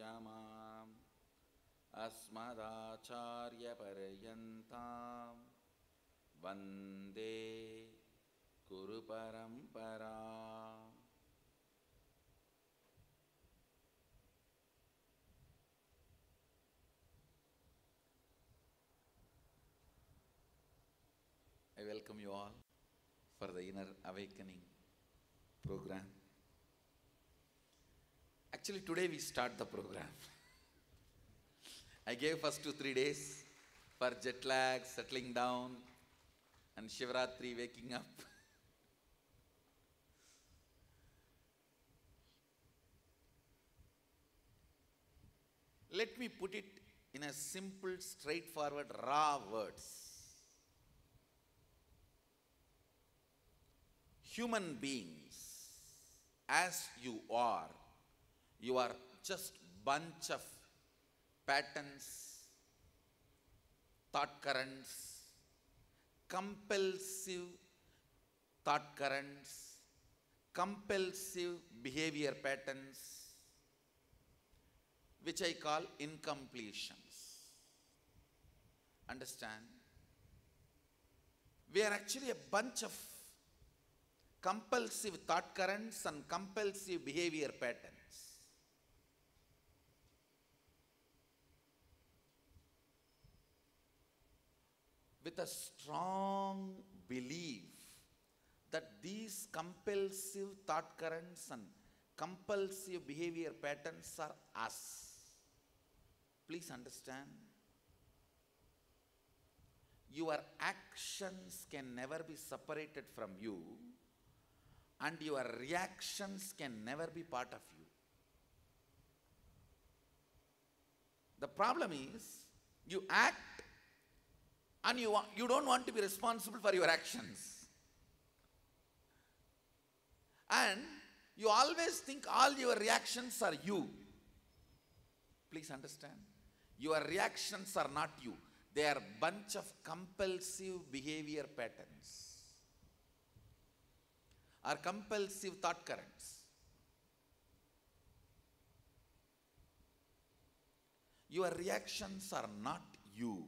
मध्यमाम् अस्मदाचार्यपर्यन्तां वन्दे गुरुपरम्परा। I welcome you all for the Inner Awakening program. Actually, today we start the program. I gave first 2-3 days for jet lag, settling down, and Shivratri, waking up. Let me put it in a simple, straightforward, raw words. Human beings, as you are just bunch of patterns, thought currents, compulsive thought currents, compulsive behavior patterns, which I call incompletions. Understand? We are actually a bunch of compulsive thought currents and compulsive behavior patterns. With a strong belief that these compulsive thought currents and compulsive behavior patterns are us. Please understand, your actions can never be separated from you, and your reactions can never be part of you. The problem is, you act and you don't want to be responsible for your actions. And you always think all your reactions are you. Please understand, your reactions are not you. They are bunch of compulsive behavior patterns or compulsive thought currents. Your reactions are not you.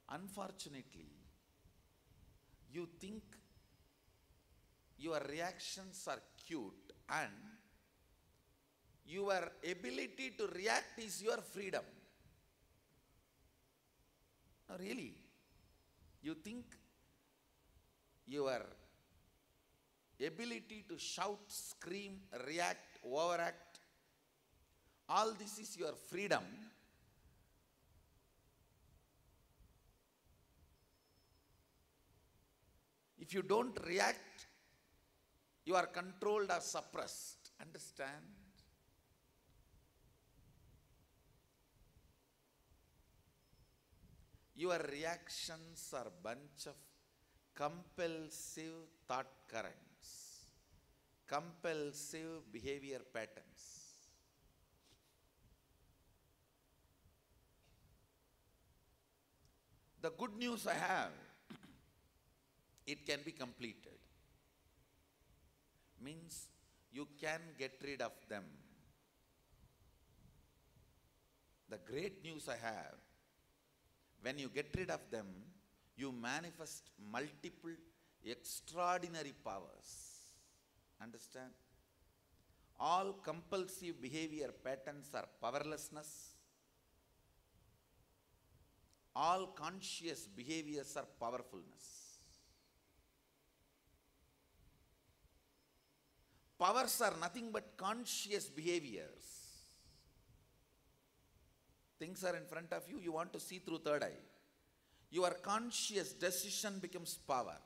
Unfortunately, you think your reactions are cute and your ability to react is your freedom. No, really. You think your ability to shout, scream, react, overact, all this is your freedom. If you don't react, you are controlled or suppressed. Understand? Your reactions are bunch of compulsive thought currents, compulsive behavior patterns. The good news I have, it can be completed. Means you can get rid of them. The great news I have, when you get rid of them, you manifest multiple extraordinary powers. Understand? All compulsive behavior patterns are powerlessness. All conscious behaviors are powerfulness. Powers are nothing but conscious behaviors. Things are in front of you, you want to see through third eye. Your conscious decision becomes power.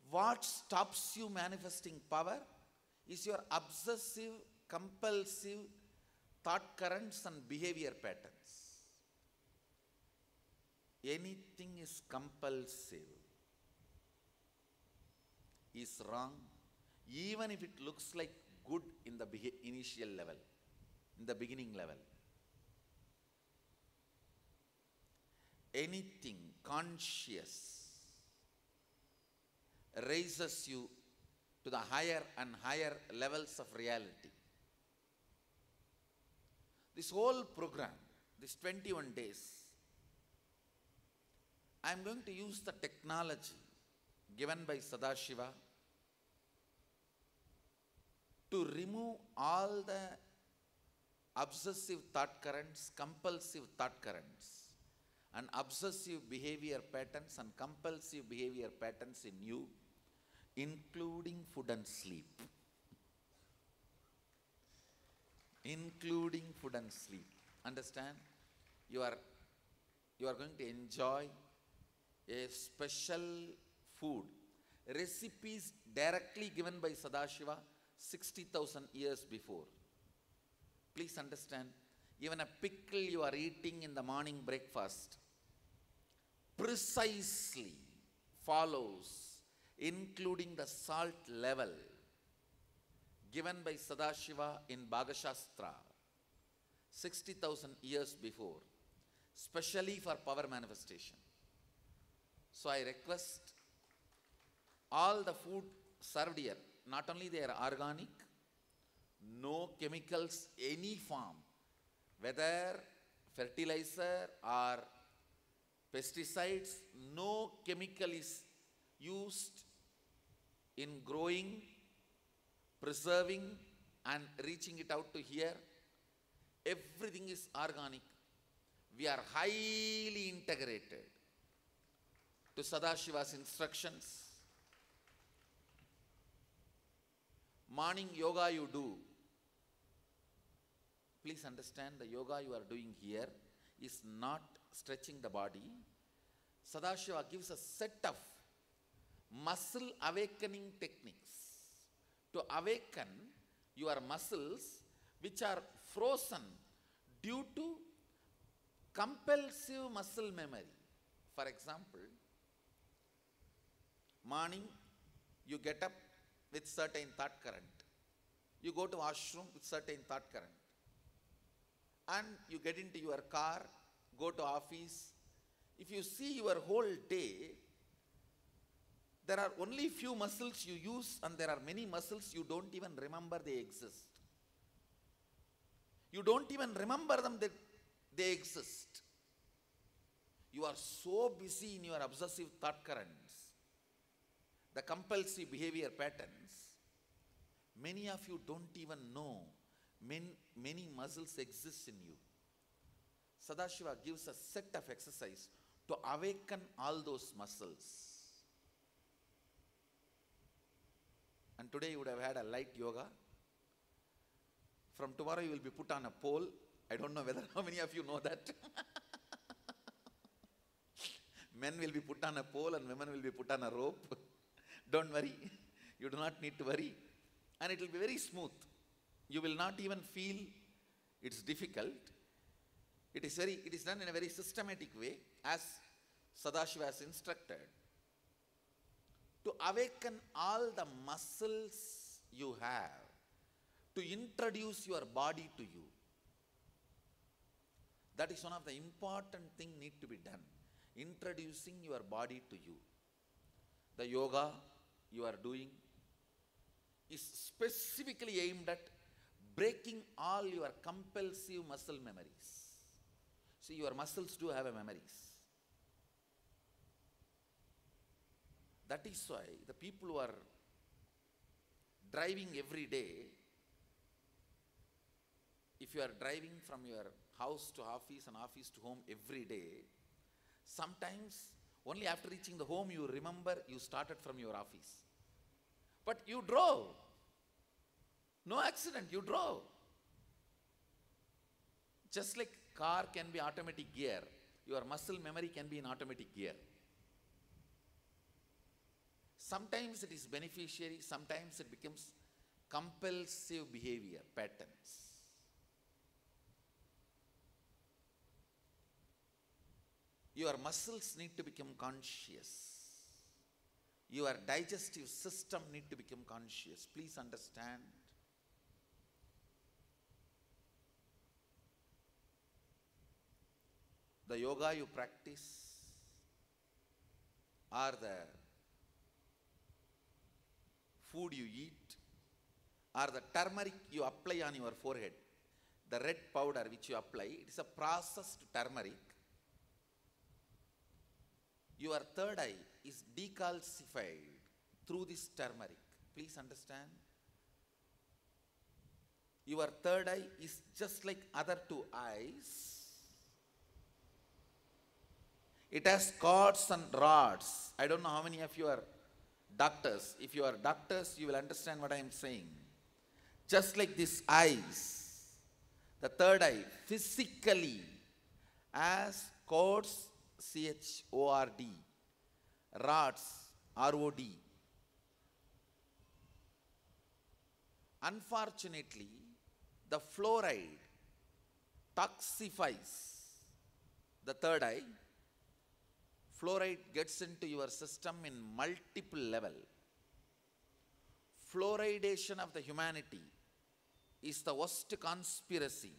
What stops you manifesting power is your obsessive, compulsive thought currents and behavior patterns. Anything is compulsive is wrong, even if it looks like good in the initial level, in the beginning level. Anything conscious, raises you to the higher and higher levels of reality. This whole program, this 21 days, I am going to use the technology given by Sadashiva to remove all the obsessive thought currents, compulsive thought currents, and obsessive behavior patterns and compulsive behavior patterns in you, including food and sleep. Including food and sleep. Understand? You are going to enjoy a special food, recipes directly given by Sadashiva 60,000 years before. Please understand, even a pickle you are eating in the morning breakfast precisely follows, including the salt level given by Sadashiva in Bhagashastra 60,000 years before, specially for power manifestation. So I request all the food served here, not only they are organic, no chemicals, any form, whether fertilizer or pesticides, no chemical is used in growing, preserving and reaching it out to here. Everything is organic. We are highly integrated to Sadashiva's instructions. Morning yoga you do. Please understand, the yoga you are doing here is not stretching the body. Sadashiva gives a set of muscle awakening techniques to awaken your muscles which are frozen due to compulsive muscle memory. For example, morning you get up with certain thought current. You go to washroom with certain thought current. And you get into your car, go to office. If you see your whole day, there are only few muscles you use and there are many muscles you don't even remember they exist. You don't even remember them that they exist. You are so busy in your obsessive thought currents, the compulsive behavior patterns, many of you don't even know many muscles exist in you. Sadashiva gives a set of exercise to awaken all those muscles. And today you would have had a light yoga. From tomorrow you will be put on a pole. I don't know whether how many of you know that. Men will be put on a pole and women will be put on a rope. Don't worry. You do not need to worry. And it will be very smooth. You will not even feel it's difficult. It is done in a very systematic way as Sadashiva has instructed to awaken all the muscles you have, to introduce your body to you. That is one of the important things need to be done. Introducing your body to you. The yoga you are doing is specifically aimed at breaking all your compulsive muscle memories. See, your muscles do have a memories. That is why the people who are driving every day, if you are driving from your house to office and office to home every day, sometimes only after reaching the home you remember you started from your office. But you drove. No accident, you drove. Just like car can be automatic gear, your muscle memory can be in automatic gear. Sometimes it is beneficiary, sometimes it becomes compulsive behavior patterns. Your muscles need to become conscious. Your digestive system need to become conscious. Please understand. The yoga you practice or the food you eat, or the turmeric you apply on your forehead, the red powder which you apply, it is a processed turmeric. Your third eye is decalcified through this turmeric. Please understand. Your third eye is just like other two eyes. It has cords and rods. I don't know how many of you are doctors. If you are doctors, you will understand what I am saying. Just like these eyes, the third eye physically has cords, C-H-O-R-D, rods, R-O-D. Unfortunately, the fluoride toxifies the third eye. Fluoride gets into your system in multiple level. Fluoridation of the humanity is the worst conspiracy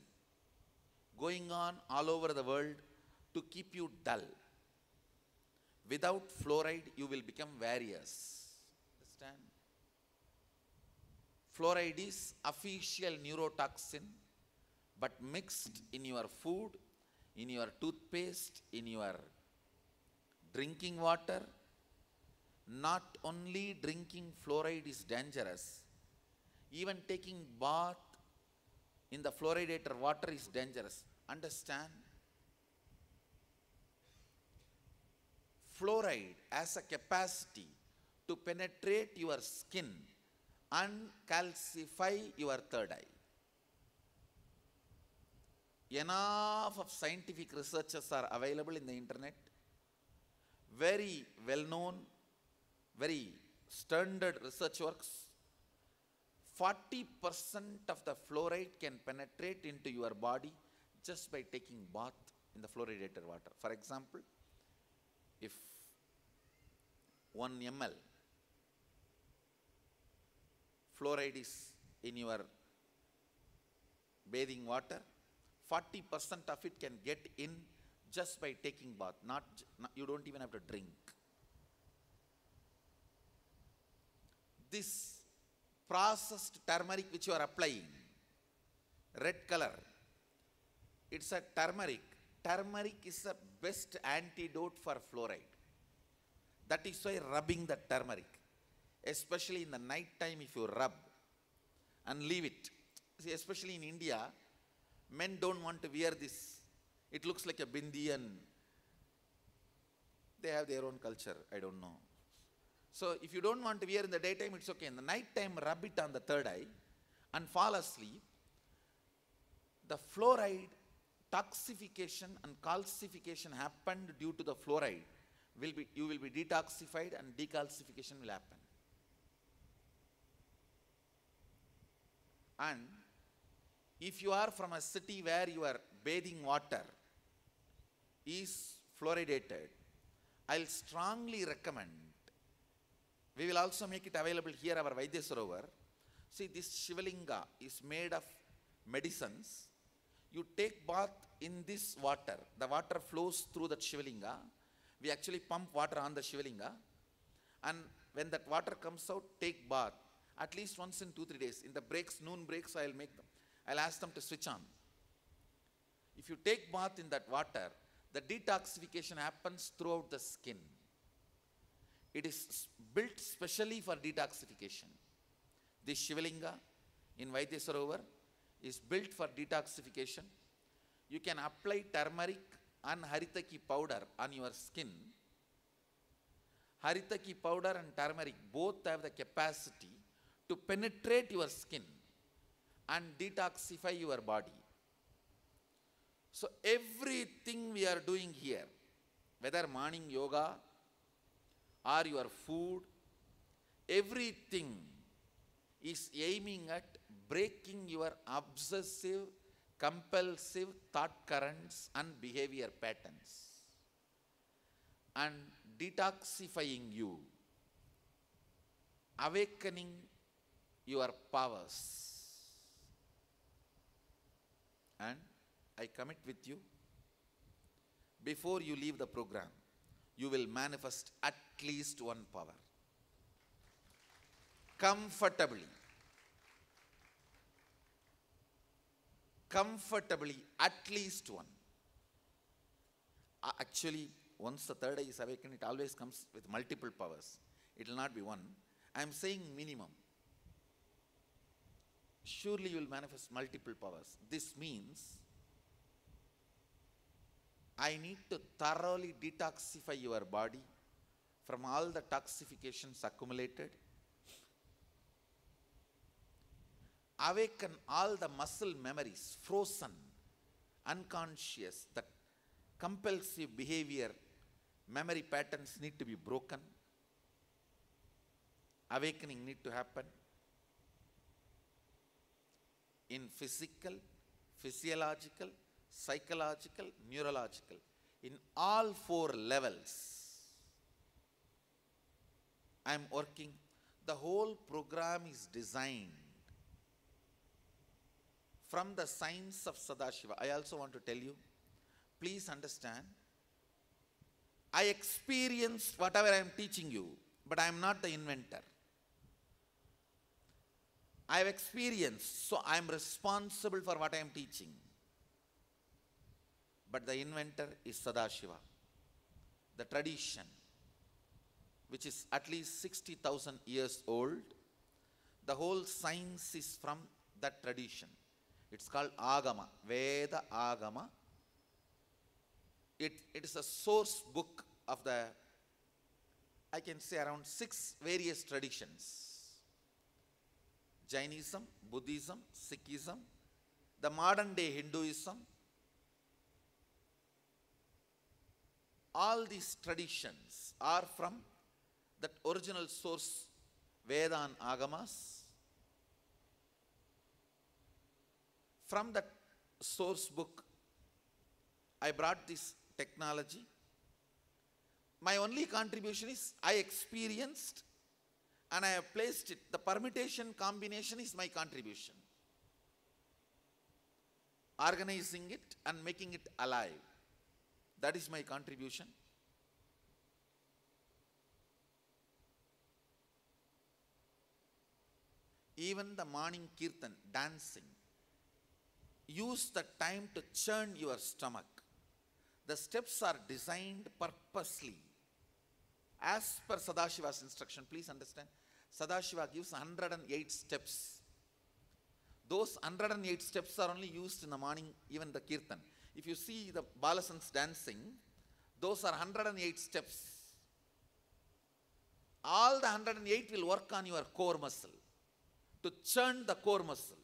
going on all over the world to keep you dull. Without fluoride, you will become various. Understand? Fluoride is official neurotoxin, but mixed in your food, in your toothpaste, in your drinking water. Not only drinking fluoride is dangerous, even taking bath in the fluoridated water is dangerous. Understand? Fluoride has a capacity to penetrate your skin and calcify your third eye. Enough of scientific researches are available in the internet. Very well known, very standard research works. 40% of the fluoride can penetrate into your body just by taking bath in the fluoridated water. For example, if 1 ml fluoride is in your bathing water, 40% of it can get in just by taking bath. You don't even have to drink. This processed turmeric which you are applying, red color, it's a turmeric. Turmeric is the best antidote for fluoride. That is why rubbing the turmeric, especially in the night time, if you rub and leave it. See, especially in India, men don't want to wear this. It looks like a bindi and they have their own culture, I don't know. So if you don't want to wear in the daytime, it's okay. In the night time, rub it on the third eye and fall asleep. The fluoride toxification and calcification happened due to the fluoride. You will be detoxified and decalcification will happen. And if you are from a city where your bathing water is fluoridated, I'll strongly recommend. We will also make it available here, our Vaidya Sarovar. See, this Shivalinga is made of medicines. You take bath in this water. The water flows through that Shivalinga. We actually pump water on the Shivalinga. And when that water comes out, take bath. At least once in 2-3 days. In the breaks, noon breaks, I'll ask them to switch on. If you take bath in that water, the detoxification happens throughout the skin. It is built specially for detoxification. This Shivalinga in Vaidya Sarovar is built for detoxification. You can apply turmeric and haritaki powder on your skin. Haritaki powder and turmeric both have the capacity to penetrate your skin and detoxify your body. So everything we are doing here, whether morning yoga or your food, everything is aiming at breaking your obsessive, compulsive thought currents and behavior patterns and detoxifying you, awakening your powers. And I commit with you, before you leave the program, you will manifest at least one power. Comfortably. Comfortably, at least one. Actually, once the third eye is awakened, it always comes with multiple powers. It will not be one. I am saying minimum. Surely you will manifest multiple powers. This means I need to thoroughly detoxify your body from all the toxifications accumulated. Awaken all the muscle memories, frozen, unconscious, that compulsive behavior, memory patterns need to be broken. Awakening need to happen in physical, physiological, psychological, neurological, in all four levels. I am working. The whole program is designed from the science of Sadashiva. I also want to tell you, please understand, I experienced whatever I am teaching you, but I am not the inventor. I have experienced, so I am responsible for what I am teaching. But the inventor is Sadashiva, the tradition, which is at least 60,000 years old. The whole science is from that tradition. It's called Agama, Veda Agama. It is a source book of the, I can say, around 6 various traditions. Jainism, Buddhism, Sikhism, the modern day Hinduism. All these traditions are from that original source, Veda and Agamas. From that source book, I brought this technology. My only contribution is I experienced and I have placed it. The permutation combination is my contribution. Organizing it and making it alive. That is my contribution. Even the morning kirtan, dancing, use the time to churn your stomach. The steps are designed purposely as per Sadashiva's instruction. Please understand, Sadashiva gives 108 steps. Those 108 steps are only used in the morning, even the kirtan. If you see the Balasans dancing, those are 108 steps. All the 108 will work on your core muscle, to churn the core muscle.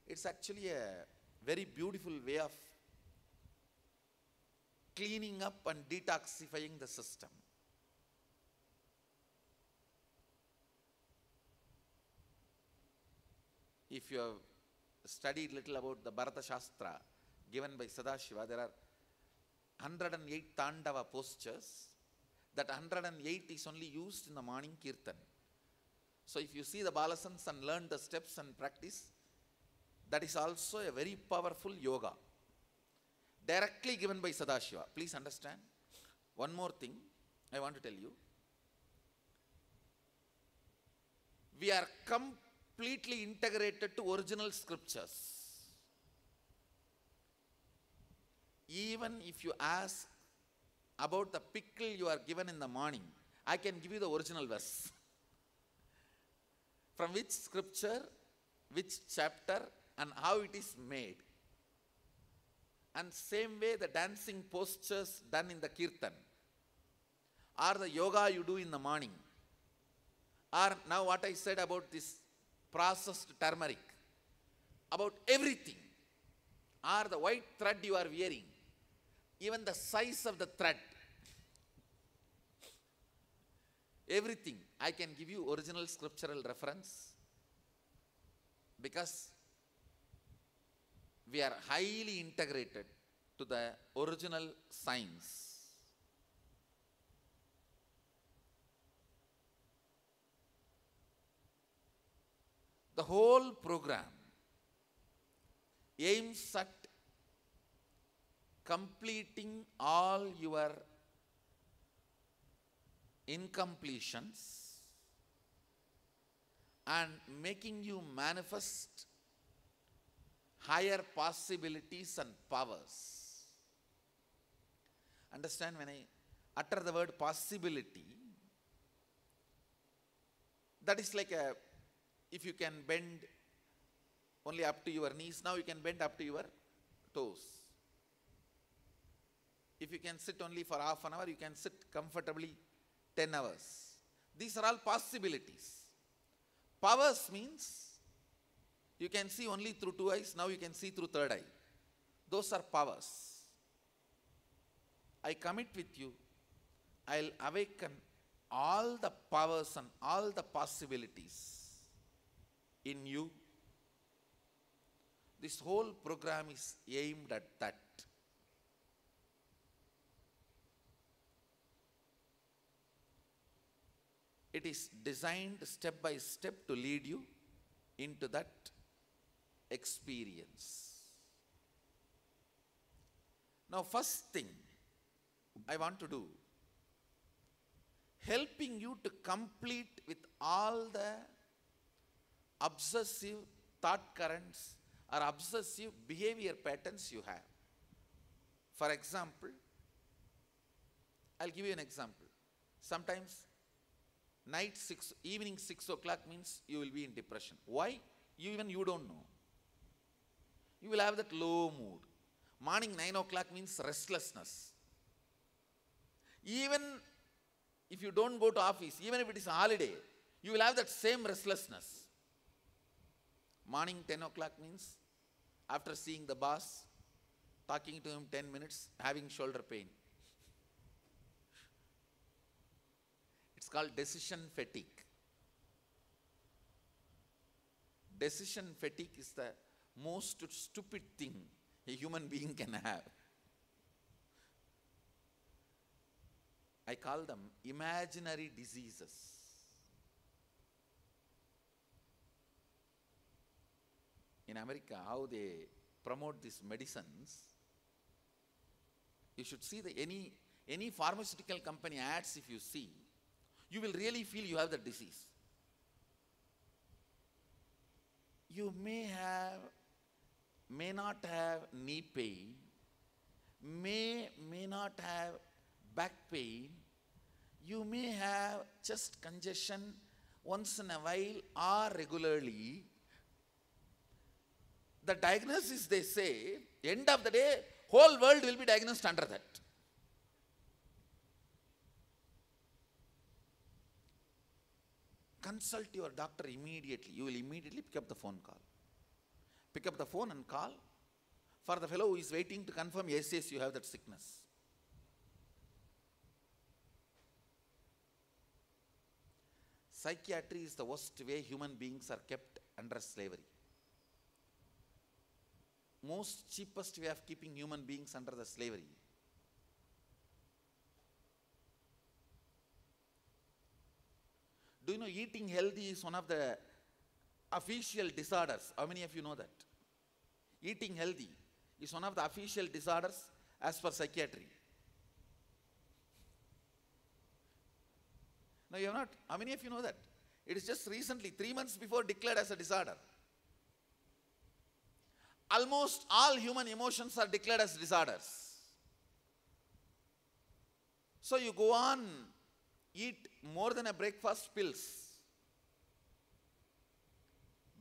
It's actually a very beautiful way of cleaning up and detoxifying the system. If you have studied little about the Bharata Shastra given by Sadashiva, there are 108 Tandava postures. That 108 is only used in the morning kirtan. So if you see the Balasans and learn the steps and practice, that is also a very powerful yoga, directly given by Sadashiva. Please understand. One more thing I want to tell you. We are completely integrated to original scriptures. Even if you ask about the pickle you are given in the morning, I can give you the original verse. From which scripture, which chapter, and how it is made. And same way the dancing postures done in the kirtan, or the yoga you do in the morning, or now what I said about this processed turmeric, about everything, or the white thread you are wearing, even the size of the thread, everything, I can give you original scriptural reference, because we are highly integrated to the original science. The whole program aims at completing all your incompletions and making you manifest higher possibilities and powers. Understand, when I utter the word possibility, that is like if you can bend only up to your knees, now you can bend up to your toes. If you can sit only for half an hour, you can sit comfortably 10 hours. These are all possibilities. Powers means you can see only through 2 eyes, now you can see through 3rd eye. Those are powers. I commit with you, I'll awaken all the powers and all the possibilities in you. This whole program is aimed at that. It is designed step by step to lead you into that experience. Now, first thing I want to do, helping you to complete with all the obsessive thought currents or obsessive behavior patterns you have. For example, I'll give you an example. Sometimes evening 6 o'clock means you will be in depression. Why? Even you don't know. You will have that low mood. Morning 9 o'clock means restlessness. Even if you don't go to office, even if it is a holiday, you will have that same restlessness. Morning 10 o'clock means after seeing the boss, talking to him 10 minutes, having shoulder pain. It's called decision fatigue. Decision fatigue is the most stupid thing a human being can have. I call them imaginary diseases. In America, how they promote these medicines, you should see any pharmaceutical company ads. If you see, you will really feel you have the disease. You may not have knee pain, may not have back pain, you may have chest congestion once in a while or regularly. The diagnosis, they say, end of the day, whole world will be diagnosed under that. Consult your doctor immediately. You will immediately pick up the phone call. Pick up the phone and call for the fellow who is waiting to confirm, yes, you have that sickness. Psychiatry is the worst way human beings are kept under slavery. Most cheapest way of keeping human beings under the slavery. Do you know eating healthy is one of the official disorders? How many of you know that? Eating healthy is one of the official disorders as per psychiatry. No, you have not. How many of you know that? It is just recently, 3 months before, declared as a disorder. Almost all human emotions are declared as disorders. So you go on, eat more than a breakfast, pills.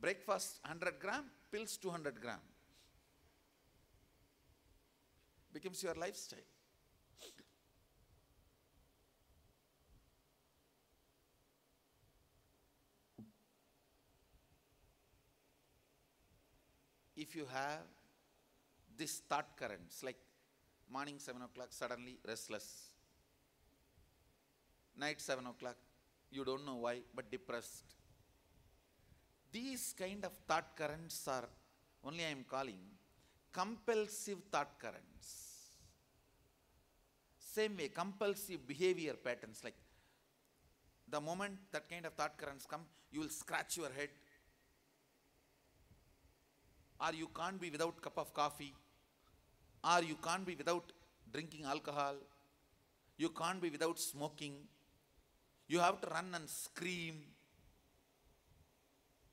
Breakfast 100 gram, pills 200 gram. Becomes your lifestyle. If you have this thought currents, like morning 7 o'clock, suddenly restless. Night 7 o'clock, you don't know why, but depressed. These kind of thought currents are only I am calling compulsive thought currents. Same way, compulsive behavior patterns, like the moment that kind of thought currents come, you will scratch your head, or you can't be without cup of coffee, or you can't be without drinking alcohol, you can't be without smoking, you have to run and scream,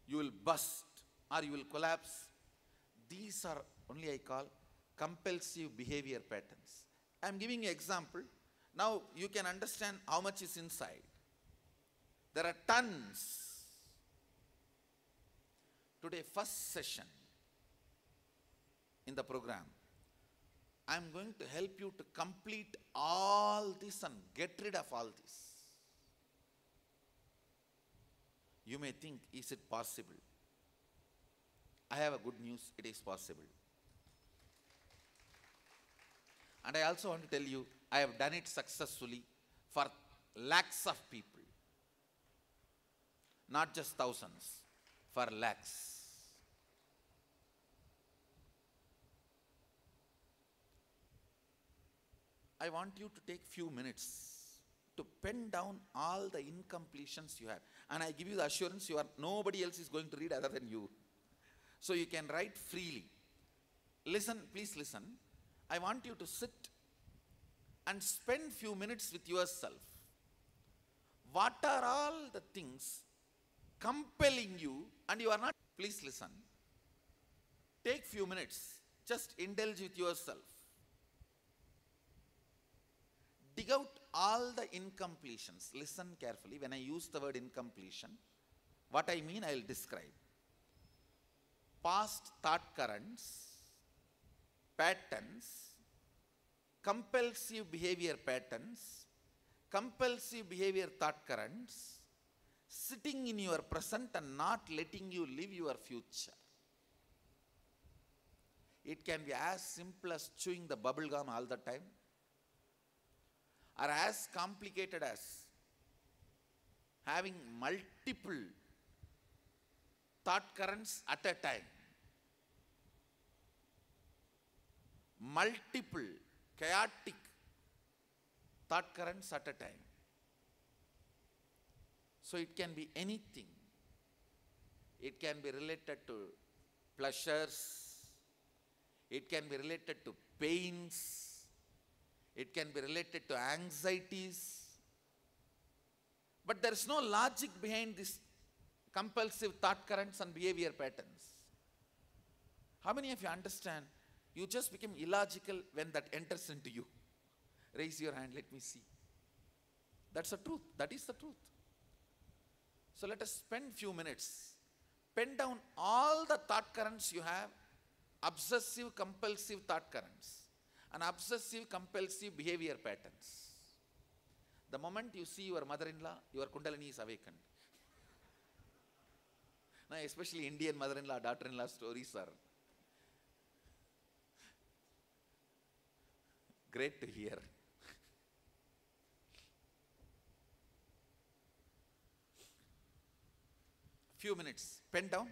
you will bust or you will collapse. These are only I call compulsive behavior patterns. I am giving you example. Now you can understand how much is inside. There are tons. Today, first session in the program, I am going to help you to complete all this and get rid of all this. You may think, is it possible? I have a good news, it is possible. And I also want to tell you, I have done it successfully for lakhs of people. Not just thousands, for lakhs. I want you to take few minutes to pen down all the incompletions you have. And I give you the assurance nobody else is going to read other than you. So you can write freely. Listen, please listen. I want you to sit and spend few minutes with yourself. What are all the things compelling you and you are not? Please listen. Take few minutes. Just indulge with yourself. Dig out all the incompletions. Listen carefully. When I use the word incompletion, what I mean I will describe. Past thought currents, patterns, compulsive behavior patterns, compulsive behavior thought currents, sitting in your present and not letting you live your future. It can be as simple as chewing the bubble gum all the time, or as complicated as having multiple thought currents at a time. Multiple chaotic thought currents at a time. So it can be anything. It can be related to pleasures. It can be related to pains. It can be related to anxieties. But there is no logic behind this compulsive thought currents and behavior patterns. How many of you understand? You just become illogical when that enters into you. Raise your hand, let me see. That's the truth. That is the truth. So let us spend few minutes. Pen down all the thought currents you have, obsessive compulsive thought currents and obsessive compulsive behavior patterns. The moment you see your mother-in-law, your Kundalini is awakened. Now, especially Indian mother-in-law, daughter-in-law stories are great to hear. Few minutes, pen down,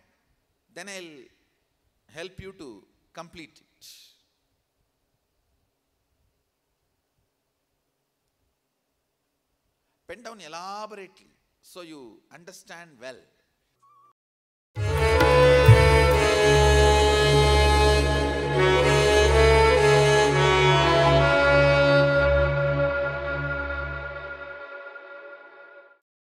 then I'll help you to complete it. Pen down elaborately so you understand well.